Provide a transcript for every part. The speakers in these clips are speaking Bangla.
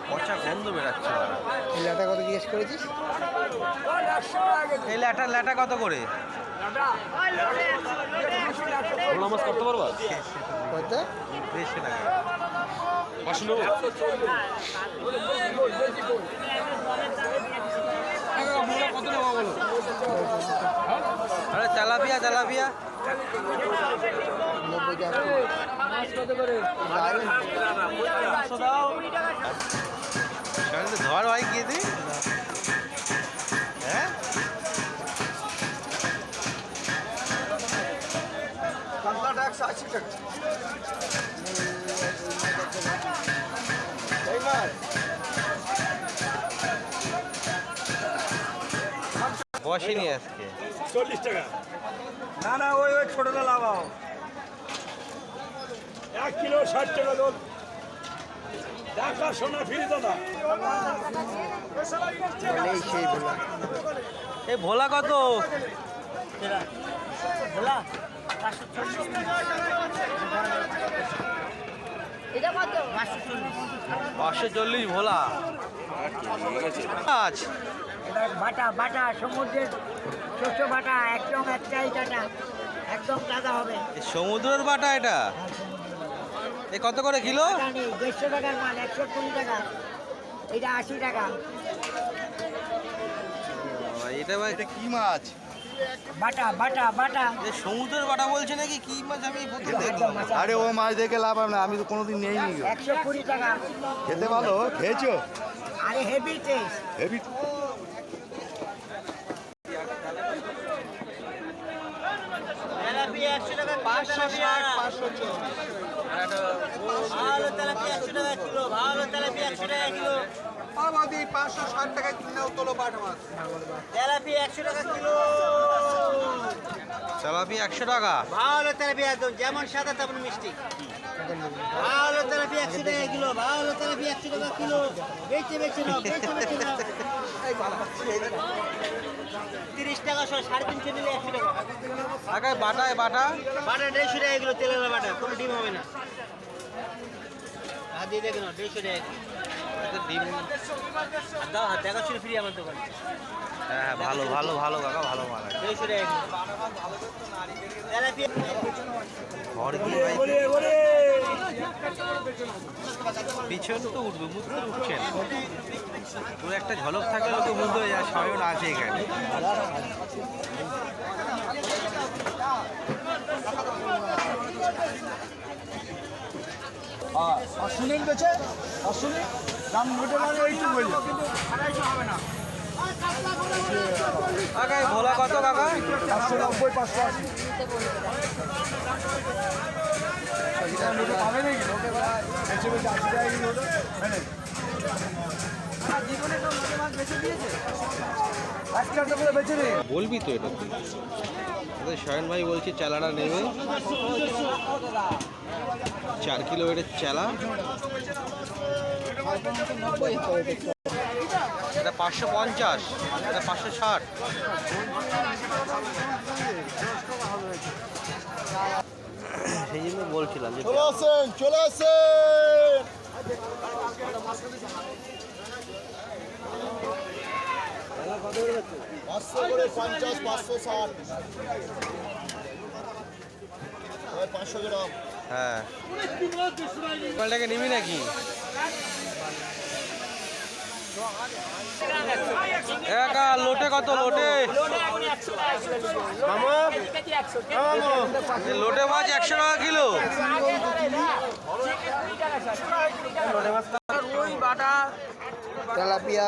পচা গন্ধ বেরাচ্ছে। এই ল্যাটা কত জিজ্ঞেস করেছিস? এই ল্যাটা কত করে? ভোলা মাছ করতে পারবা? কত? 150 টাকা। 500 নেবো? কত নেবো বলো? আরে তেলাপিয়া 90 টাকা। ধর ভাই গিয়ে দি। হ্যাঁ কাঁকড়াটা 180 টাকা। বসেনি আজকে। 40 টাকা। না না ওই ছোটটা লাগাও। 1 কিলো 60 টাকা দোল। টাকা সোনা ফিরে দাদা। এই সেই ভোলা। এই ভোলা কত? ভোলা এটা কত? 540 ভোলা। আচ্ছা এটা বাটা বাটা সমুদ্রের শস্য বাটা একদম একটাই কাটা একদম তাজা হবে। সমুদ্রের বাটা এটা। এ কত করে কিলো? 150 টাকার মাল 120 টাকা, এটা 80 টাকা। এটা কি মাছ? বাটা বাটা বাটা সমুদ্রের বাটা বলছে নাকি? কি মাছ আমি প্রথম দেখলাম। আরে ও মাছ দেখে লাভ হবে না, আমি তো কোনোদিন নেইনি। 120 টাকা। খেতে ভালো, খেয়েছো? আরে হেভি টেস্ট। হেভি। তেলাপিয়া 100 টাকা, 560 540। ভালো তেলাপিয়া 100 টাকা কিলো, ভালো তেলাপিয়া 100 টাকা কিলো। 560 টাকায় কিনে তোলো বাটা মাছ। তেলাপিয়া 100 টাকা কিলো। তেলাপিয়া 100 টাকা। ভালো তেলাপিয়া একদম যেমন সাদা তেমন মিষ্টি। ভালো তেলাপিয়া 100 টাকা কিলো, ভালো তেলাপিয়া 100 টাকা কিলো। বেচে নাও, বেচে নাও। 30 টাকা 350 নিলে 100 টাকা। আগে বাটায় বাটা বাটা 150 টাকা কিলো, তেলের বাটা, কোনো ডিম হবে না। হাত দিয়ে দেখে নাও, 150 টাকা কিলো। ডিম। দাও হাত দেখা ছিল ফ্রি আমার দোকানে। হ্যাঁ ভালো ভালো ভালো কাকা, ভালো মাল। 150 টাকা কিলো। তেলাপিয়া ঘর গিয়ে ভাই পিছন তো উঠবে, মুখ তো উঠছে না। তোর একটা ঝলক থাকলে লোকে বুঝতে হবে যে সায়ন আছে এখানে। শুনেন বেছে শুনে দাম ঘটে লাগে এইটুকু বলি, কিন্তু 250 হবে না। কাকা এই ভোলা কত কাকা? 590 580 পাবে নাকি লোকে বেছে বেছে 80 টাকা কিলো জীবনে তো লোকে মাছ বেছে দিয়েছে। 1 টাকা করে বেছে নে। বলবি তো এটা তুই। সায়ন ভাই বলছি চালাটা নেবে 4 কিলো ওয়েটের চালা। এটা 550, এটা 560। সেই জন্য বলছিলাম যে চলে আসেন চলে আসেন। 500 করে 50 560 500 গ্রাম। হ্যাঁ মোবাইলটাকে নিবি নাকি? একা লোটে কত? লোটে লোটে মাছ 100 টাকা কিলো। রুই বাটা তেলাপিয়া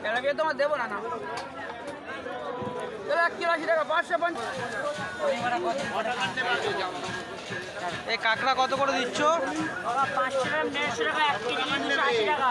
তেলাপিয়া তোমার দেবো না না 1 কিলো 80 টাকা 550। এই কাঁকড়া কত করে দিচ্ছ? 500 গ্রাম 150 টাকা, 1 কেজি 280 টাকা।